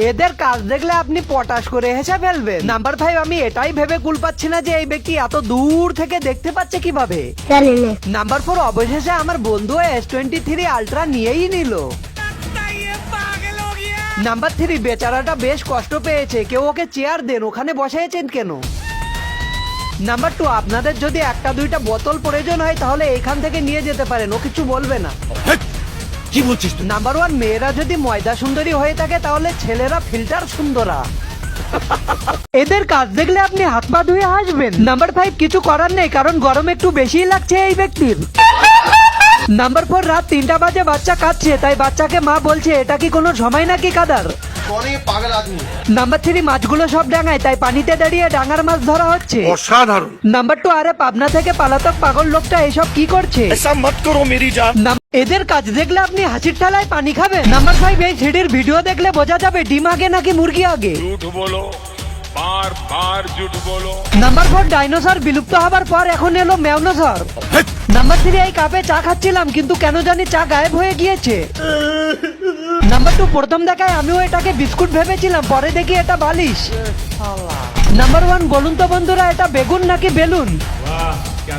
এদের কাজ দেখলে আপনি পটাশ করে হেসে ফেলবেন। নাম্বার 5, আমি এটাই ভেবে কুল পাচ্ছি না যে এই ব্যক্তি এত দূর থেকে দেখতে পাচ্ছে কিভাবে। নাম্বার 4, অবশেষে আমার বন্ধু S23 আলট্রা নিয়েই নিল। নাম্বার 3, বেচারাটা বেশ কষ্ট পেয়েছে, কেউ ওকে চেয়ার দেন, ওখানে বসাইছেন কেন? নাম্বার 2, আপনাদের যদি একটা দুইটা বোতল প্রয়োজন হয় তাহলে এখান থেকে নিয়ে যেতে পারেন, ও কিছু বলবে না। কি বলছিস তুই? নাম্বার 1, মেয়েরা যদি ময়দা সুন্দরী হয়ে থাকে তাহলে ছেলেরা ফিল্টার সুন্দরা। এদের কাজ দেখলে আপনি হাত পা ধুয়ে আসবেন। নাম্বার 5, কিছু করার নেই কারণ গরম একটু বেশিই লাগছে এই ব্যক্তির। নাম্বার 4, রাত 3টা বাজে বাচ্চা কাঁদছে, তাই বাচ্চাকে মা বলছে এটা কি কোনো সময় নাকি কাদার। পাগল আদমি। নাম্বার 3, মাছগুলো সব ডাঙায়, তাই পানিতে দাঁড়িয়ে ডাঙার মাছ ধরা হচ্ছে। অসাধারণ। নাম্বার 2, আরে পাবনা থেকে পালাতক পাগল লোকটা এসব কি করছে? ऐसा मत करो मेरी जान। এদের কাজ দেখলে আপনি হাসির ঠেলায় পানি খাবেন। নাম্বার 5, এই সিডির ভিডিও দেখলে বোঝা যাবে ডিম আগে নাকি মুরগি আগে। झूठ बोलो, बार बार झूठ बोलो। নাম্বার 4, ডাইনোসর বিলুপ্ত হবার পর এখন এলো ম্যাওনোসর। নাম্বার 3, এই কাপে চা খাচ্ছিলাম কিন্তু কেন জানি চা গায়েব হয়ে গিয়েছে। নাম্বার 2, প্রথম দেখায় আমিও এটাকে বিস্কুট ভেবেছিলাম, পরে দেখি এটা বালিশ। নাম্বার 1, বলুন তো বন্ধুরা, এটা বেগুন নাকি বেলুন? वाह क्या